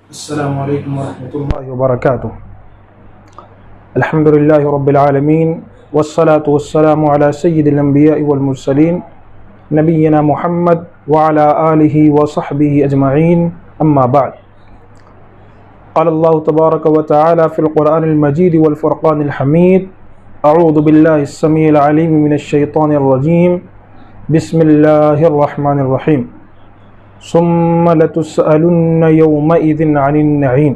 السلام علیکم ورحمۃ اللہ وبرکاتہ۔ الحمد للہ رب العالمین والصلاة والسلام علی سید الانبیاء والمرسلین نبینا محمد وعلی آلہ وصحبہ اجمعین، اما بعد۔ قال اللہ تبارک وتعالی فی القرآن المجید والفرقان الحمید، اعوذ باللہ السمیع العلیم من الشیطان الرجیم، بسم اللہ الرحمن الرحیم، ثم لتسألن یومئذ عن النعیم۔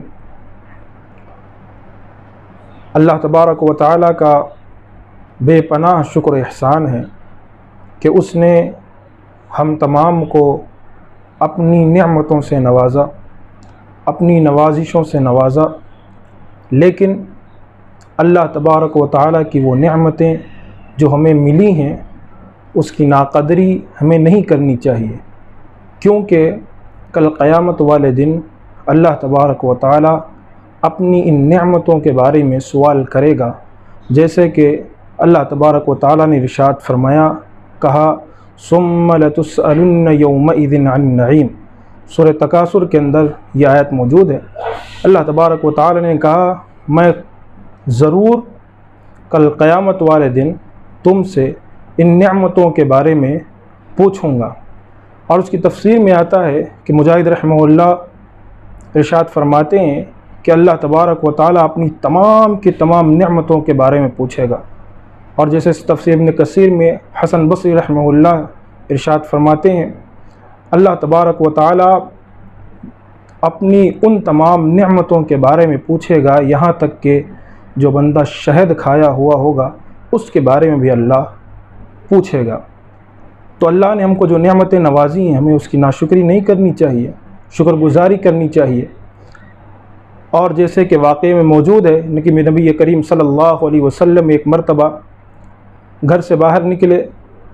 اللہ تبارک و تعالیٰ کا بے پناہ شکر احسان ہے کہ اس نے ہم تمام کو اپنی نعمتوں سے نوازا، اپنی نوازشوں سے نوازا، لیکن اللہ تبارک و تعالیٰ کی وہ نعمتیں جو ہمیں ملی ہیں اس کی ناقدری ہمیں نہیں کرنی چاہیے، کیونکہ کل قیامت والے دن اللہ تبارک و تعالیٰ اپنی ان نعمتوں کے بارے میں سوال کرے گا، جیسے کہ اللہ تبارک و تعالیٰ نے ارشاد فرمایا، کہا ثم لتسألن یومئذ عن النعیم۔ سورہ تکاثر کے اندر یہ آیت موجود ہے۔ اللہ تبارک و تعالیٰ نے کہا میں ضرور کل قیامت والے دن تم سے ان نعمتوں کے بارے میں پوچھوں گا۔ اور اس کی تفسیر میں آتا ہے کہ مجاہد رحمہ اللہ ارشاد فرماتے ہیں کہ اللہ تبارک و تعالیٰ اپنی تمام کی تمام نعمتوں کے بارے میں پوچھے گا۔ اور جیسے اس تفسیر ابن کثیر میں حسن بصری رحمہ اللہ ارشاد فرماتے ہیں، اللہ تبارک و تعالیٰ اپنی ان تمام نعمتوں کے بارے میں پوچھے گا، یہاں تک کہ جو بندہ شہد کھایا ہوا ہوگا اس کے بارے میں بھی اللہ پوچھے گا۔ تو اللہ نے ہم کو جو نعمتیں نوازی ہیں ہمیں اس کی ناشکری نہیں کرنی چاہیے، شکر گزاری کرنی چاہیے۔ اور جیسے کہ واقعے میں موجود ہے کہ نبی کریم صلی اللہ علیہ وسلم ایک مرتبہ گھر سے باہر نکلے۔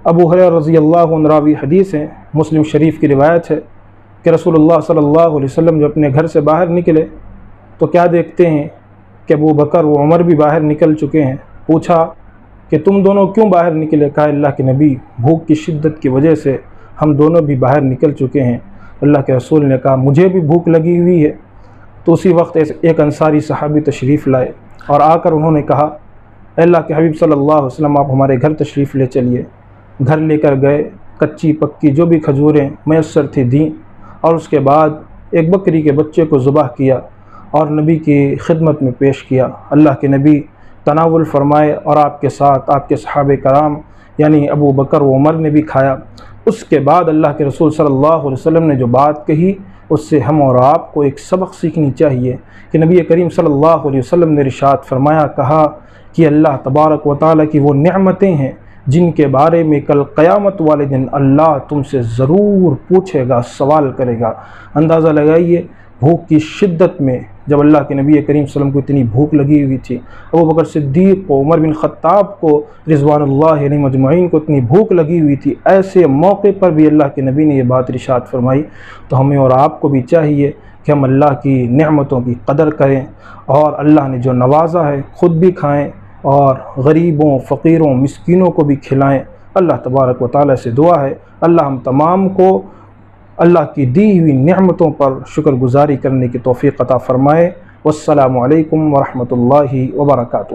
ابو ہریرہ رضی اللہ عنہ راوی حدیث ہے، مسلم شریف کی روایت ہے کہ رسول اللہ صلی اللہ علیہ وسلم جو اپنے گھر سے باہر نکلے تو کیا دیکھتے ہیں کہ ابو بکر و عمر بھی باہر نکل چکے ہیں۔ پوچھا کہ تم دونوں کیوں باہر نکلے؟ کہا اللہ کے نبی بھوک کی شدت کی وجہ سے ہم دونوں بھی باہر نکل چکے ہیں۔ اللہ کے رسول نے کہا مجھے بھی بھوک لگی ہوئی ہے۔ تو اسی وقت ایک انصاری صحابی تشریف لائے اور آ کر انہوں نے کہا اے اللہ کے حبیب صلی اللہ علیہ وسلم آپ ہمارے گھر تشریف لے چلیے۔ گھر لے کر گئے، کچی پکی جو بھی کھجوریں میسر تھی دیں، اور اس کے بعد ایک بکری کے بچے کو ذبح کیا اور نبی کی خدمت میں پیش کیا۔ اللہ کے نبی تناول فرمائے اور آپ کے ساتھ آپ کے صحابہ کرام یعنی ابو بکر و عمر نے بھی کھایا۔ اس کے بعد اللہ کے رسول صلی اللہ علیہ وسلم نے جو بات کہی اس سے ہم اور آپ کو ایک سبق سیکھنی چاہیے کہ نبی کریم صلی اللہ علیہ وسلم نے ارشاد فرمایا، کہا کہ اللہ تبارک و تعالیٰ کی وہ نعمتیں ہیں جن کے بارے میں کل قیامت والے دن اللہ تم سے ضرور پوچھے گا، سوال کرے گا۔ اندازہ لگائیے بھوک کی شدت میں جب اللہ کے نبی کریم صلی اللہ علیہ وسلم کو اتنی بھوک لگی ہوئی تھی، ابو بکر صدیق کو، عمر بن خطاب کو رضوان اللہ علیہم اجمعین کو اتنی بھوک لگی ہوئی تھی، ایسے موقع پر بھی اللہ کے نبی نے یہ بات ارشاد فرمائی۔ تو ہمیں اور آپ کو بھی چاہیے کہ ہم اللہ کی نعمتوں کی قدر کریں اور اللہ نے جو نوازا ہے خود بھی کھائیں اور غریبوں، فقیروں، مسکینوں کو بھی کھلائیں۔ اللہ تبارک و تعالیٰ سے دعا ہے اللہ ہم تمام کو اللہ کی دی ہوئی نعمتوں پر شکر گزاری کرنے کی توفیق عطا فرمائے۔ والسلام علیکم ورحمۃ اللہ وبرکاتہ۔